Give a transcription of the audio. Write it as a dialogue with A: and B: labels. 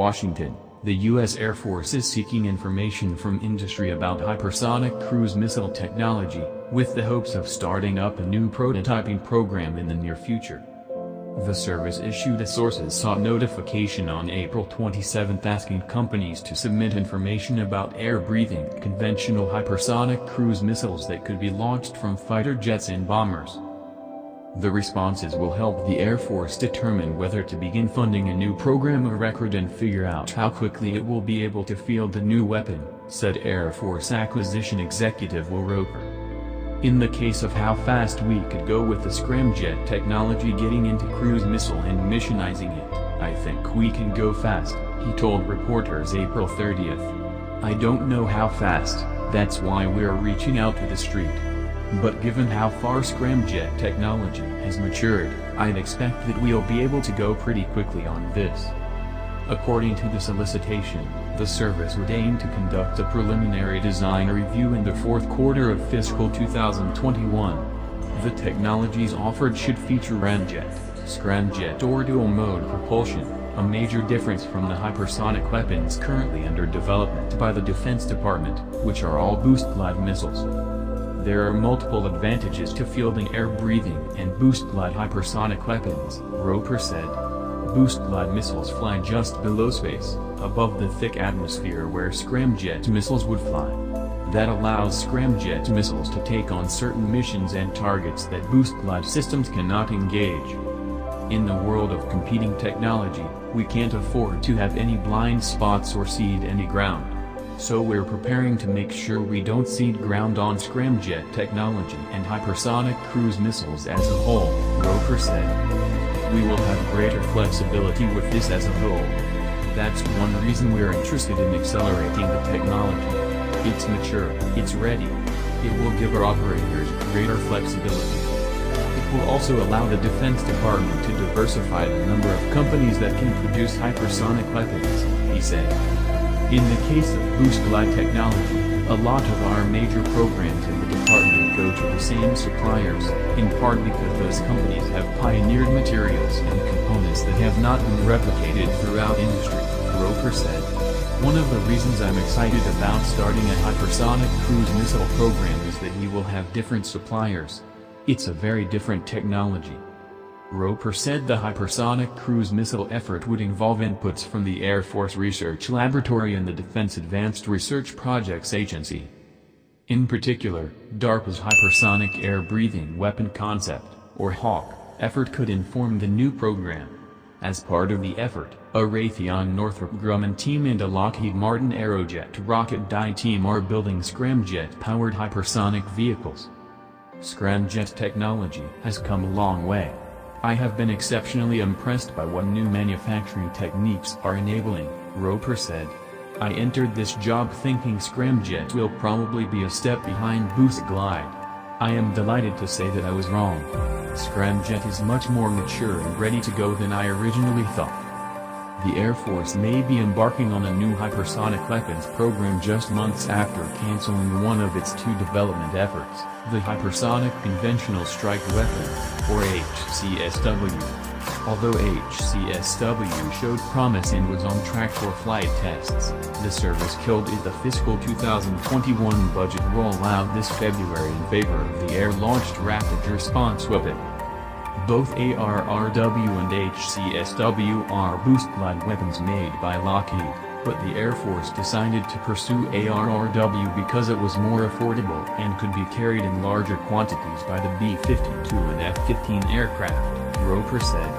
A: Washington, the U.S. Air Force is seeking information from industry about hypersonic cruise missile technology, with the hopes of starting up a new prototyping program in the near future. The service issued a sources sought notification on April 27 asking companies to submit information about air-breathing conventional hypersonic cruise missiles that could be launched from fighter jets and bombers. The responses will help the Air Force determine whether to begin funding a new program of record and figure out how quickly it will be able to field a new weapon, said Air Force Acquisition Executive Will Roper. In the case of how fast we could go with the scramjet technology getting into cruise missile and missionizing it, I think we can go fast, he told reporters April 30th. I don't know how fast, that's why we're reaching out to the street. But given how far scramjet technology has matured, I'd expect that we'll be able to go pretty quickly on this. According to the solicitation, the service would aim to conduct a preliminary design review in the fourth quarter of fiscal 2021. The technologies offered should feature ramjet, scramjet or dual-mode propulsion, a major difference from the hypersonic weapons currently under development by the Defense Department, which are all boost-glide missiles. There are multiple advantages to fielding air-breathing and boost-glide hypersonic weapons, Roper said. Boost-glide missiles fly just below space, above the thick atmosphere where scramjet missiles would fly. That allows scramjet missiles to take on certain missions and targets that boost-glide systems cannot engage. In the world of competing technology, we can't afford to have any blind spots or cede any ground. So we're preparing to make sure we don't cede ground on scramjet technology and hypersonic cruise missiles as a whole, Roper said. We will have greater flexibility with this as a whole. That's one reason we're interested in accelerating the technology. It's mature, it's ready. It will give our operators greater flexibility. It will also allow the Defense Department to diversify the number of companies that can produce hypersonic weapons, he said. In the case of boost-glide technology, a lot of our major programs in the department go to the same suppliers, in part because those companies have pioneered materials and components that have not been replicated throughout industry, Roper said. One of the reasons I'm excited about starting a hypersonic cruise missile program is that we will have different suppliers. It's a very different technology. Roper said the hypersonic cruise missile effort would involve inputs from the Air Force Research Laboratory and the Defense Advanced Research Projects Agency. In particular, DARPA's Hypersonic Air-Breathing Weapon Concept, or HAWC, effort could inform the new program. As part of the effort, a Raytheon Northrop Grumman team and a Lockheed Martin Aerojet Rocketdyne team are building scramjet-powered hypersonic vehicles. Scramjet technology has come a long way. I have been exceptionally impressed by what new manufacturing techniques are enabling, Roper said. I entered this job thinking scramjet will probably be a step behind boost-glide. I am delighted to say that I was wrong. Scramjet is much more mature and ready to go than I originally thought. The Air Force may be embarking on a new hypersonic weapons program just months after canceling one of its two development efforts, the Hypersonic Conventional Strike Weapon, or HCSW. Although HCSW showed promise and was on track for flight tests, the service killed it. The fiscal 2021 budget rollout this February in favor of the Air-Launched Rapid Response Weapon. Both ARRW and HCSW are boost-glide weapons made by Lockheed, but the Air Force decided to pursue ARRW because it was more affordable and could be carried in larger quantities by the B-52 and F-15 aircraft, Roper said.